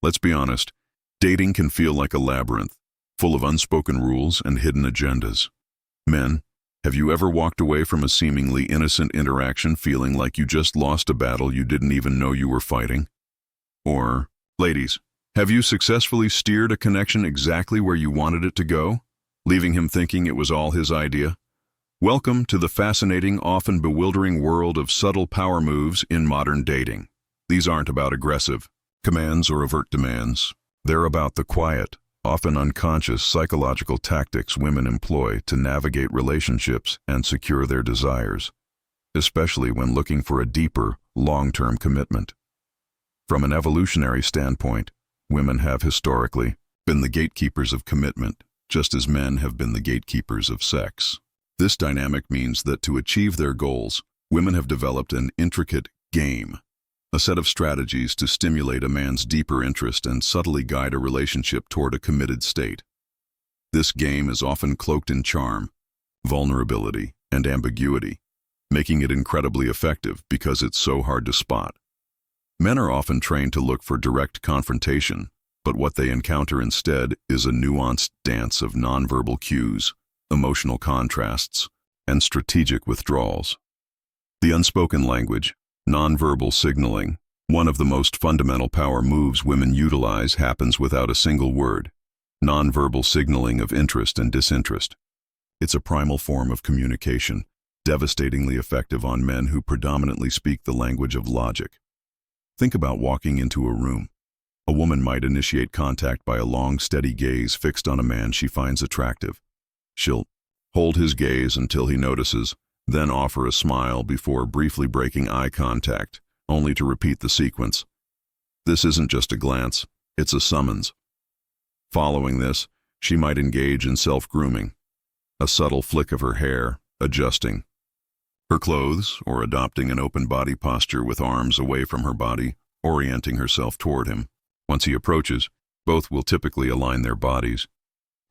Let's be honest, dating can feel like a labyrinth, full of unspoken rules and hidden agendas. Men, have you ever walked away from a seemingly innocent interaction feeling like you just lost a battle you didn't even know you were fighting? Or, ladies, have you successfully steered a connection exactly where you wanted it to go, leaving him thinking it was all his idea? Welcome to the fascinating, often bewildering world of subtle power moves in modern dating. These aren't about aggressive commands or overt demands. They're about the quiet, often unconscious psychological tactics women employ to navigate relationships and secure their desires, especially when looking for a deeper, long-term commitment. From an evolutionary standpoint, women have historically been the gatekeepers of commitment, just as men have been the gatekeepers of sex. This dynamic means that to achieve their goals, women have developed an intricate game, a set of strategies to stimulate a man's deeper interest and subtly guide a relationship toward a committed state. This game is often cloaked in charm, vulnerability, and ambiguity, making it incredibly effective because it's so hard to spot. Men are often trained to look for direct confrontation, but what they encounter instead is a nuanced dance of nonverbal cues, emotional contrasts, and strategic withdrawals. The unspoken language, nonverbal signaling, one of the most fundamental power moves women utilize, happens without a single word. Nonverbal signaling of interest and disinterest. It's a primal form of communication, devastatingly effective on men who predominantly speak the language of logic. Think about walking into a room. A woman might initiate contact by a long, steady gaze fixed on a man she finds attractive. She'll hold his gaze until he notices, then offer a smile before briefly breaking eye contact, only to repeat the sequence. This isn't just a glance, it's a summons. Following this, she might engage in self-grooming, a subtle flick of her hair, adjusting her clothes, or adopting an open body posture with arms away from her body, orienting herself toward him. Once he approaches, both will typically align their bodies,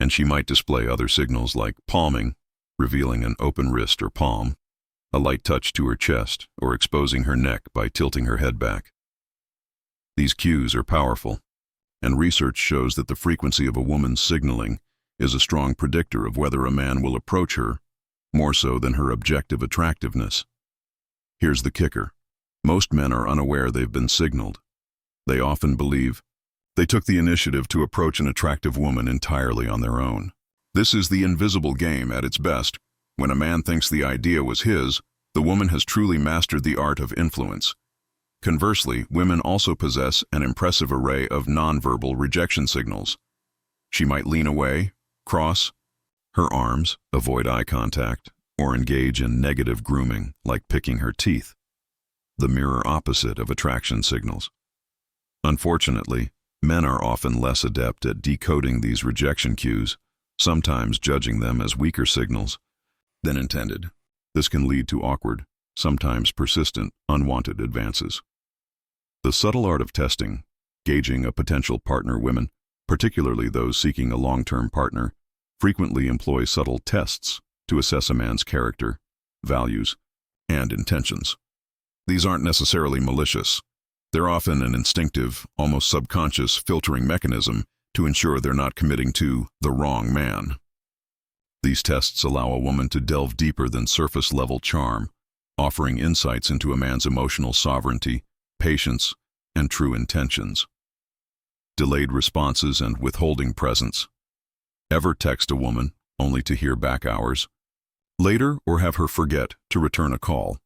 and she might display other signals like palming, revealing an open wrist or palm, a light touch to her chest, or exposing her neck by tilting her head back. These cues are powerful, and research shows that the frequency of a woman's signaling is a strong predictor of whether a man will approach her, more so than her objective attractiveness. Here's the kicker. Most men are unaware they've been signaled. They often believe they took the initiative to approach an attractive woman entirely on their own. This is the invisible game at its best. When a man thinks the idea was his, the woman has truly mastered the art of influence. Conversely, women also possess an impressive array of nonverbal rejection signals. She might lean away, cross her arms, avoid eye contact, or engage in negative grooming, like picking her teeth, the mirror opposite of attraction signals. Unfortunately, men are often less adept at decoding these rejection cues, sometimes judging them as weaker signals than intended. This can lead to awkward, sometimes persistent, unwanted advances. The subtle art of testing, gauging a potential partner. Women, particularly those seeking a long-term partner, frequently employ subtle tests to assess a man's character, values, and intentions. These aren't necessarily malicious. They're often an instinctive, almost subconscious filtering mechanism to ensure they're not committing to the wrong man. These tests allow a woman to delve deeper than surface-level charm, offering insights into a man's emotional sovereignty, patience, and true intentions. Delayed responses and withholding presence. Ever text a woman only to hear back hours later or have her forget to return a call?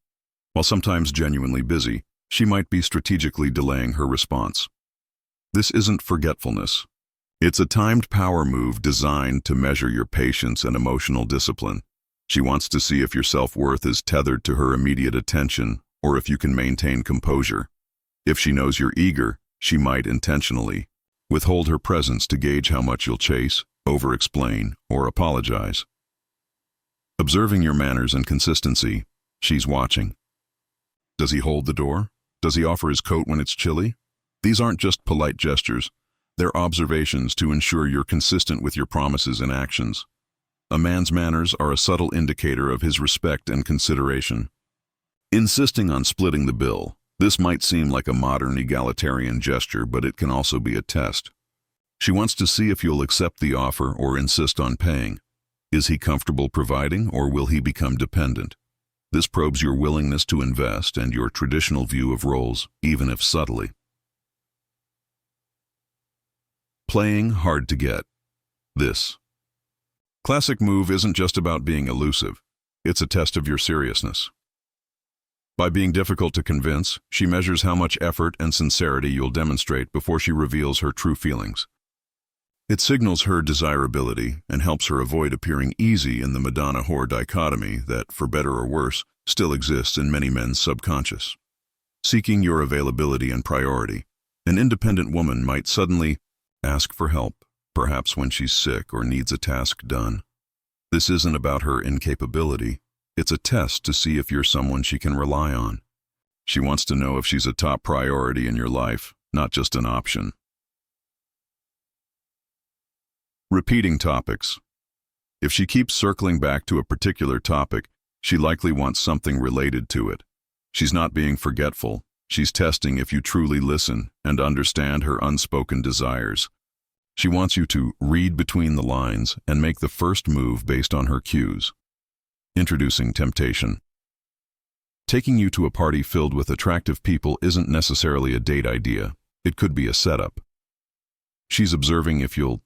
While sometimes genuinely busy, she might be strategically delaying her response. This isn't forgetfulness. It's a timed power move designed to measure your patience and emotional discipline. She wants to see if your self-worth is tethered to her immediate attention or if you can maintain composure. If she knows you're eager, she might intentionally withhold her presence to gauge how much you'll chase, over-explain, or apologize. Observing your manners and consistency, she's watching. Does he hold the door? Does he offer his coat when it's chilly? These aren't just polite gestures. They're observations to ensure you're consistent with your promises and actions. A man's manners are a subtle indicator of his respect and consideration. Insisting on splitting the bill, This might seem like a modern egalitarian gesture, but it can also be a test. She wants to see if you'll accept the offer or insist on paying. Is he comfortable providing, or will he become dependent? This probes your willingness to invest and your traditional view of roles, even if subtly. Playing hard to get. This classic move isn't just about being elusive. It's a test of your seriousness. By being difficult to convince, she measures how much effort and sincerity you'll demonstrate before she reveals her true feelings. It signals her desirability and helps her avoid appearing easy in the Madonna-whore dichotomy that, for better or worse, still exists in many men's subconscious. Seeking your availability and priority, an independent woman might suddenly ask for help, perhaps when she's sick or needs a task done. This isn't about her incapability. It's a test to see if you're someone she can rely on. She wants to know if she's a top priority in your life, not just an option. Repeating topics. If she keeps circling back to a particular topic, she likely wants something related to it. She's not being forgetful. She's testing if you truly listen and understand her unspoken desires. She wants you to read between the lines and make the first move based on her cues. Introducing temptation. Taking you to a party filled with attractive people isn't necessarily a date idea. It could be a setup. She's observing if you'll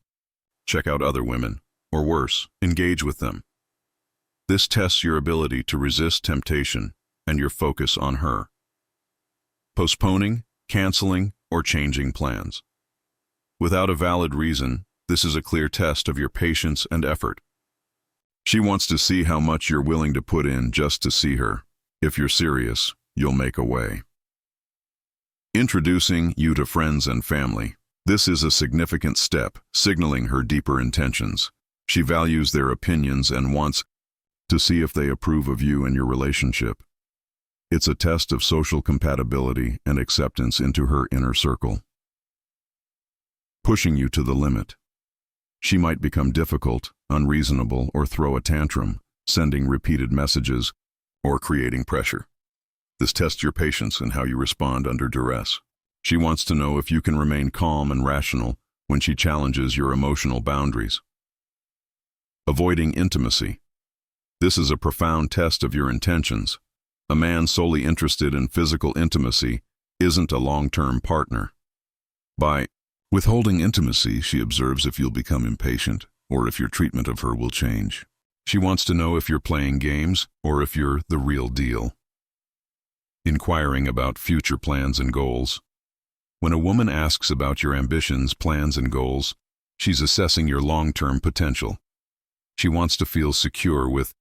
check out other women, or worse, engage with them. This tests your ability to resist temptation and your focus on her. Postponing, canceling, or changing plans. Without a valid reason, this is a clear test of your patience and effort. She wants to see how much you're willing to put in just to see her. If you're serious, you'll make a way. Introducing you to friends and family. This is a significant step, signaling her deeper intentions. She values their opinions and wants to see if they approve of you and your relationship. It's a test of social compatibility and acceptance into her inner circle. Pushing you to the limit. She might become difficult, unreasonable, or throw a tantrum, sending repeated messages, or creating pressure. This tests your patience and how you respond under duress. She wants to know if you can remain calm and rational when she challenges your emotional boundaries. Avoiding intimacy. This is a profound test of your intentions. A man solely interested in physical intimacy isn't a long-term partner. By withholding intimacy, she observes if you'll become impatient or if your treatment of her will change. She wants to know if you're playing games or if you're the real deal. Inquiring about future plans and goals. When a woman asks about your ambitions, plans, and goals, she's assessing your long-term potential. She wants to feel secure with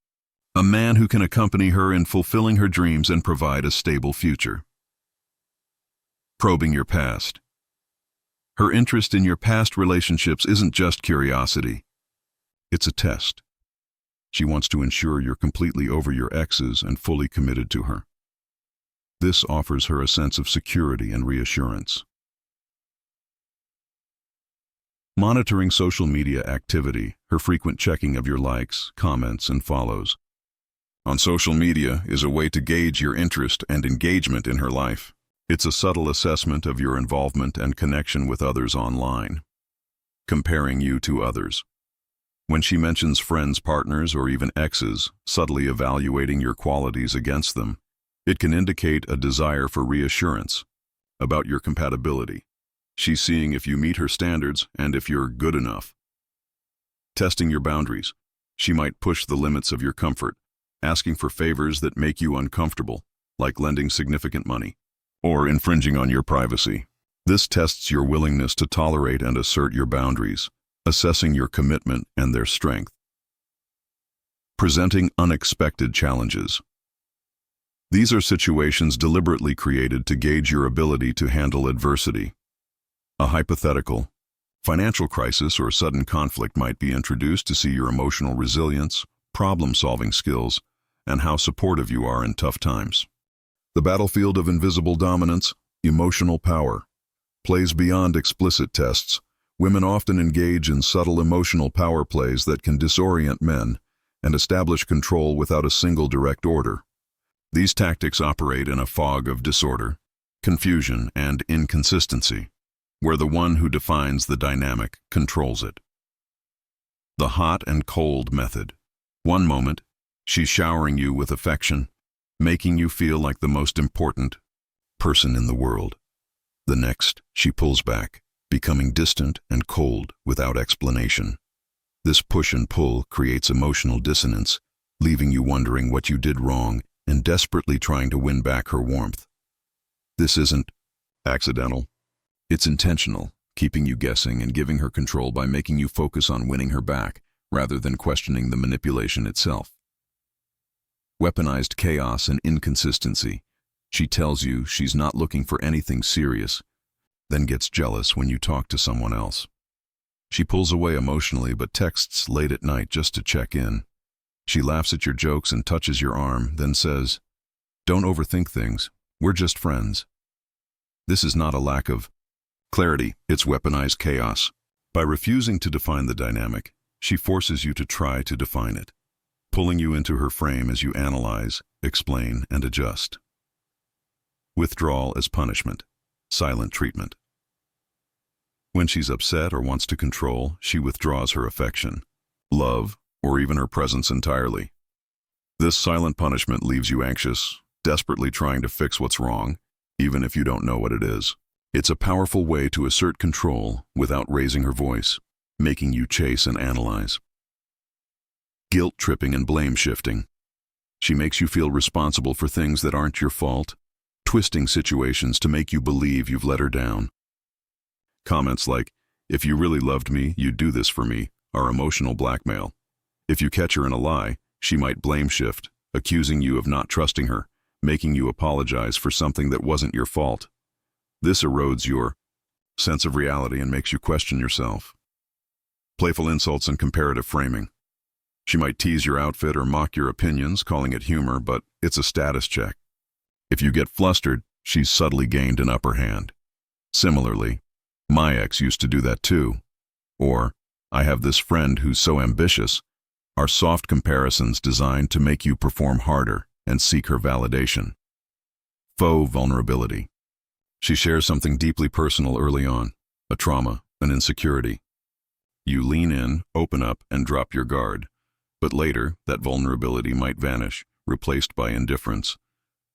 a man who can accompany her in fulfilling her dreams and provide a stable future. Probing your past. Her interest in your past relationships isn't just curiosity. It's a test. She wants to ensure you're completely over your exes and fully committed to her. This offers her a sense of security and reassurance. Monitoring social media activity, her frequent checking of your likes, comments, and follows on social media is a way to gauge your interest and engagement in her life. It's a subtle assessment of your involvement and connection with others online. Comparing you to others. When she mentions friends, partners, or even exes, subtly evaluating your qualities against them, it can indicate a desire for reassurance about your compatibility. She's seeing if you meet her standards and if you're good enough. Testing your boundaries. She might push the limits of your comfort, asking for favors that make you uncomfortable, like lending significant money, or infringing on your privacy. This tests your willingness to tolerate and assert your boundaries, assessing your commitment and their strength. Presenting unexpected challenges. These are situations deliberately created to gauge your ability to handle adversity. A hypothetical financial crisis or sudden conflict might be introduced to see your emotional resilience, problem-solving skills, and how supportive you are in tough times. The battlefield of invisible dominance, emotional power, plays beyond explicit tests. Women often engage in subtle emotional power plays that can disorient men and establish control without a single direct order. These tactics operate in a fog of disorder, confusion, and inconsistency, where the one who defines the dynamic controls it. The hot and cold method. One moment, she's showering you with affection, making you feel like the most important person in the world. The next, she pulls back, becoming distant and cold without explanation. This push and pull creates emotional dissonance, leaving you wondering what you did wrong and desperately trying to win back her warmth. This isn't accidental. It's intentional, keeping you guessing and giving her control by making you focus on winning her back rather than questioning the manipulation itself. Weaponized chaos and inconsistency. She tells you she's not looking for anything serious, then gets jealous when you talk to someone else. She pulls away emotionally but texts late at night just to check in. She laughs at your jokes and touches your arm, then says, "Don't overthink things, we're just friends." This is not a lack of clarity, it's weaponized chaos. By refusing to define the dynamic, she forces you to try to define it, pulling you into her frame as you analyze, explain, and adjust. Withdrawal as punishment, silent treatment. When she's upset or wants to control, she withdraws her affection, love, or even her presence entirely. This silent punishment leaves you anxious, desperately trying to fix what's wrong, even if you don't know what it is. It's a powerful way to assert control without raising her voice, making you chase and analyze. Guilt tripping and blame shifting. She makes you feel responsible for things that aren't your fault, twisting situations to make you believe you've let her down. Comments like, "If you really loved me, you'd do this for me," are emotional blackmail. If you catch her in a lie, she might blame shift, accusing you of not trusting her, making you apologize for something that wasn't your fault. This erodes your sense of reality and makes you question yourself. Playful insults and comparative framing. She might tease your outfit or mock your opinions, calling it humor, but it's a status check. If you get flustered, she's subtly gained an upper hand. Similarly, "My ex used to do that too," or "I have this friend who's so ambitious," are soft comparisons designed to make you perform harder and seek her validation. Faux vulnerability. She shares something deeply personal early on, a trauma, an insecurity. You lean in, open up, and drop your guard. But later, that vulnerability might vanish, replaced by indifference.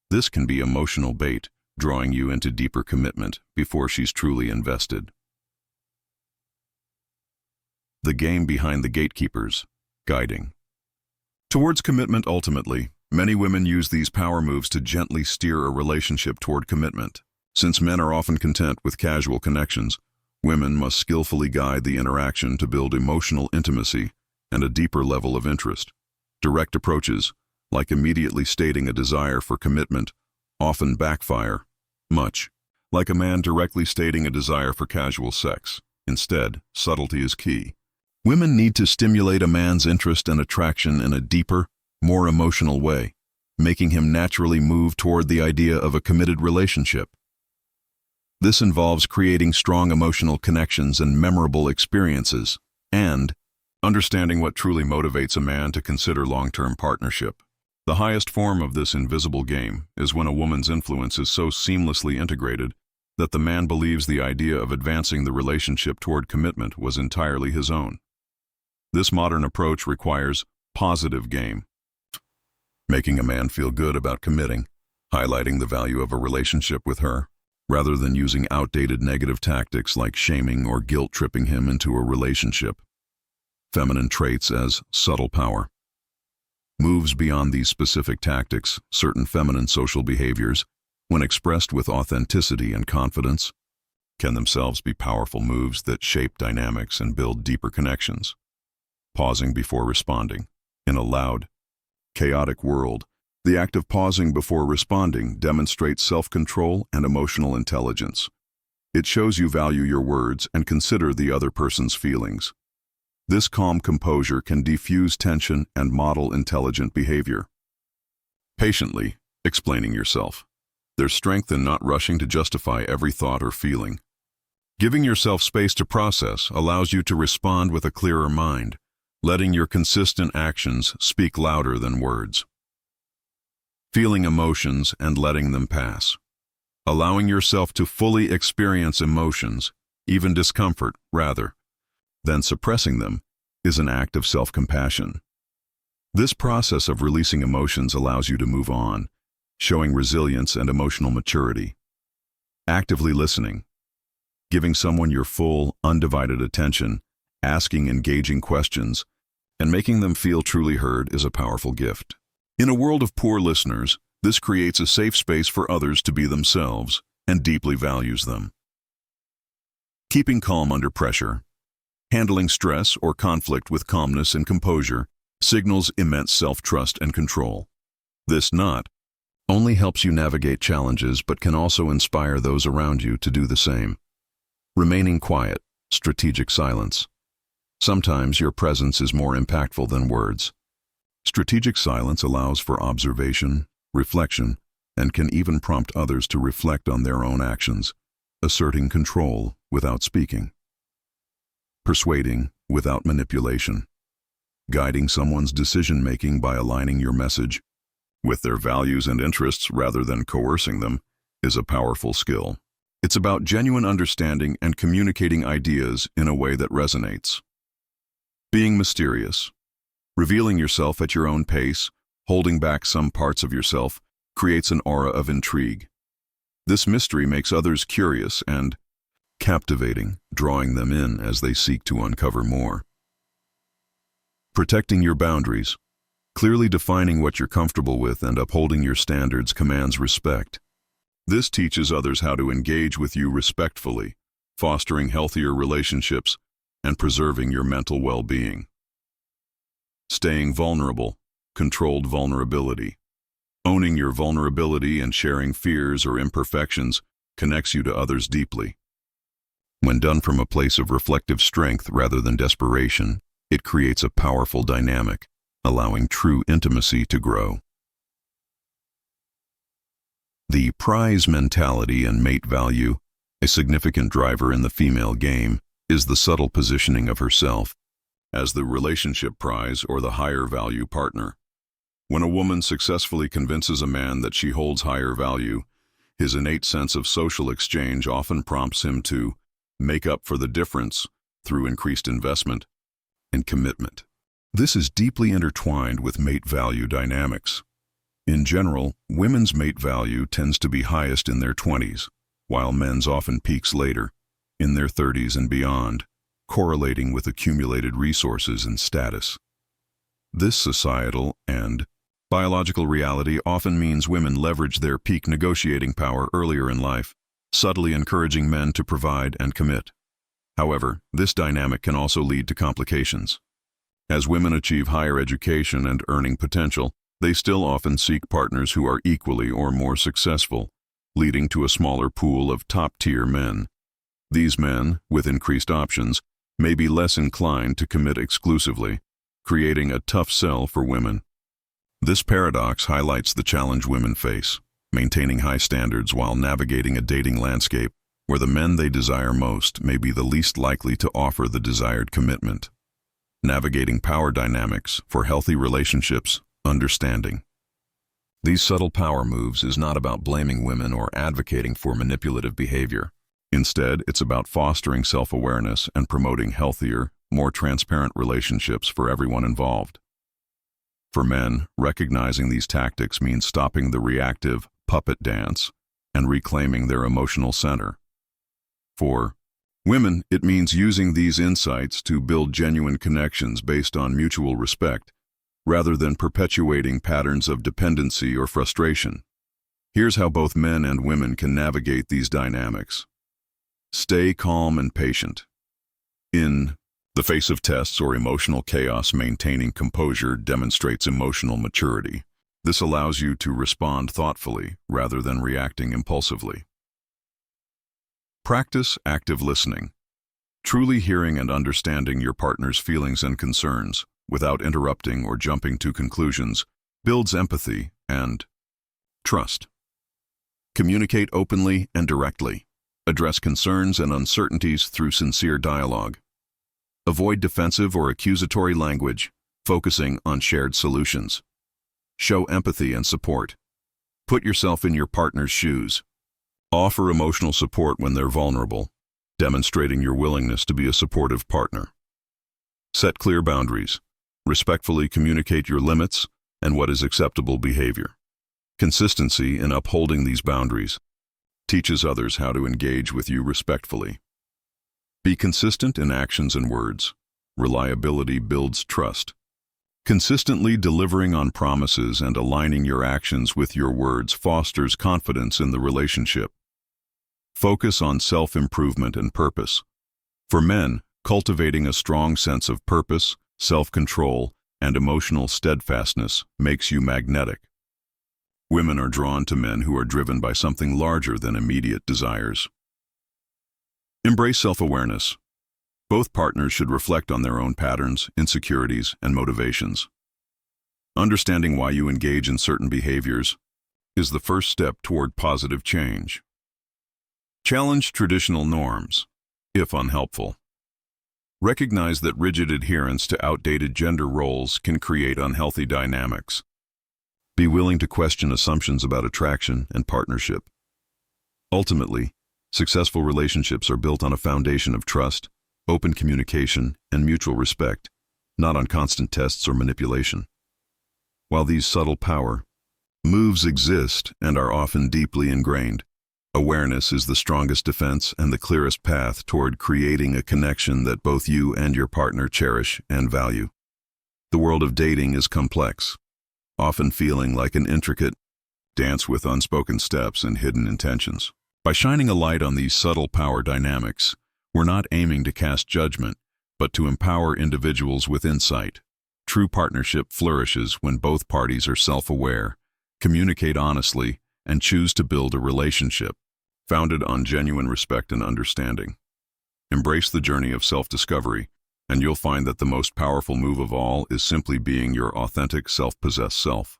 This can be emotional bait, drawing you into deeper commitment before she's truly invested. The game behind the gatekeepers, guiding. Towards commitment ultimately, many women use these power moves to gently steer a relationship toward commitment. Since men are often content with casual connections, women must skillfully guide the interaction to build emotional intimacy and a deeper level of interest. Direct approaches, like immediately stating a desire for commitment, often backfire, much like a man directly stating a desire for casual sex. Instead, subtlety is key. Women need to stimulate a man's interest and attraction in a deeper, more emotional way, making him naturally move toward the idea of a committed relationship. This involves creating strong emotional connections and memorable experiences, and understanding what truly motivates a man to consider long-term partnership. The highest form of this invisible game is when a woman's influence is so seamlessly integrated that the man believes the idea of advancing the relationship toward commitment was entirely his own. This modern approach requires positive game, making a man feel good about committing, highlighting the value of a relationship with her, rather than using outdated negative tactics like shaming or guilt-tripping him into a relationship. Feminine traits as subtle power. Moves beyond these specific tactics, certain feminine social behaviors, when expressed with authenticity and confidence, can themselves be powerful moves that shape dynamics and build deeper connections. Pausing before responding. In a loud, chaotic world, the act of pausing before responding demonstrates self-control and emotional intelligence. It shows you value your words and consider the other person's feelings. This calm composure can diffuse tension and model intelligent behavior. Patiently explaining yourself. There's strength in not rushing to justify every thought or feeling. Giving yourself space to process allows you to respond with a clearer mind, letting your consistent actions speak louder than words. Feeling emotions and letting them pass. allowing yourself to fully experience emotions, even discomfort, rather than suppressing them, is an act of self-compassion. This process of releasing emotions allows you to move on, showing resilience and emotional maturity. Actively listening, giving someone your full, undivided attention, asking engaging questions, and making them feel truly heard is a powerful gift. In a world of poor listeners, this creates a safe space for others to be themselves and deeply values them. Keeping calm under pressure, handling stress or conflict with calmness and composure signals immense self-trust and control. This not only helps you navigate challenges but can also inspire those around you to do the same. Remaining quiet, strategic silence. Sometimes your presence is more impactful than words. Strategic silence allows for observation, reflection, and can even prompt others to reflect on their own actions, asserting control without speaking. Persuading without manipulation. Guiding someone's decision-making by aligning your message with their values and interests rather than coercing them is a powerful skill. It's about genuine understanding and communicating ideas in a way that resonates. Being mysterious. Revealing yourself at your own pace, holding back some parts of yourself, creates an aura of intrigue. This mystery makes others curious and captivating, drawing them in as they seek to uncover more. Protecting your boundaries. Clearly defining what you're comfortable with and upholding your standards commands respect. This teaches others how to engage with you respectfully, fostering healthier relationships and preserving your mental well-being. Staying vulnerable, controlled vulnerability. Owning your vulnerability and sharing fears or imperfections connects you to others deeply. When done from a place of reflective strength rather than desperation, it creates a powerful dynamic, allowing true intimacy to grow. The prize mentality and mate value, a significant driver in the female game, is the subtle positioning of herself as the relationship prize or the higher value partner. When a woman successfully convinces a man that she holds higher value, his innate sense of social exchange often prompts him to make up for the difference through increased investment and commitment. This is deeply intertwined with mate value dynamics. In general, women's mate value tends to be highest in their 20s, while men's often peaks later, in their 30s and beyond, correlating with accumulated resources and status. This societal and biological reality often means women leverage their peak negotiating power earlier in life, subtly encouraging men to provide and commit. However, this dynamic can also lead to complications. As women achieve higher education and earning potential, they still often seek partners who are equally or more successful, leading to a smaller pool of top-tier men. These men, with increased options, may be less inclined to commit exclusively, creating a tough sell for women. This paradox highlights the challenge women face, maintaining high standards while navigating a dating landscape where the men they desire most may be the least likely to offer the desired commitment. Navigating power dynamics for healthy relationships, understanding. These subtle power moves is not about blaming women or advocating for manipulative behavior. Instead, it's about fostering self-awareness and promoting healthier, more transparent relationships for everyone involved. For men, recognizing these tactics means stopping the reactive puppet dance and reclaiming their emotional center. For women, it means using these insights to build genuine connections based on mutual respect, rather than perpetuating patterns of dependency or frustration. Here's how both men and women can navigate these dynamics. Stay calm and patient. In the face of tests or emotional chaos, maintaining composure demonstrates emotional maturity. This allows you to respond thoughtfully rather than reacting impulsively. Practice active listening. Truly hearing and understanding your partner's feelings and concerns without interrupting or jumping to conclusions builds empathy and trust. Communicate openly and directly. Address concerns and uncertainties through sincere dialogue. Avoid defensive or accusatory language, focusing on shared solutions. Show empathy and support. Put yourself in your partner's shoes. Offer emotional support when they're vulnerable, demonstrating your willingness to be a supportive partner. Set clear boundaries. Respectfully communicate your limits and what is acceptable behavior. Consistency in upholding these boundaries teaches others how to engage with you respectfully. Be consistent in actions and words. Reliability builds trust. Consistently delivering on promises and aligning your actions with your words fosters confidence in the relationship. Focus on self-improvement and purpose. For men, cultivating a strong sense of purpose, self-control, and emotional steadfastness makes you magnetic. Women are drawn to men who are driven by something larger than immediate desires. Embrace self-awareness. Both partners should reflect on their own patterns, insecurities, and motivations. Understanding why you engage in certain behaviors is the first step toward positive change. Challenge traditional norms, if unhelpful. Recognize that rigid adherence to outdated gender roles can create unhealthy dynamics. Be willing to question assumptions about attraction and partnership. Ultimately, successful relationships are built on a foundation of trust, open communication, and mutual respect, not on constant tests or manipulation. While these subtle power moves exist and are often deeply ingrained, awareness is the strongest defense and the clearest path toward creating a connection that both you and your partner cherish and value. The world of dating is complex, often feeling like an intricate dance with unspoken steps and hidden intentions. By shining a light on these subtle power dynamics, we're not aiming to cast judgment, but to empower individuals with insight. True partnership flourishes when both parties are self-aware, communicate honestly, and choose to build a relationship founded on genuine respect and understanding. Embrace the journey of self-discovery, and you'll find that the most powerful move of all is simply being your authentic, self-possessed self.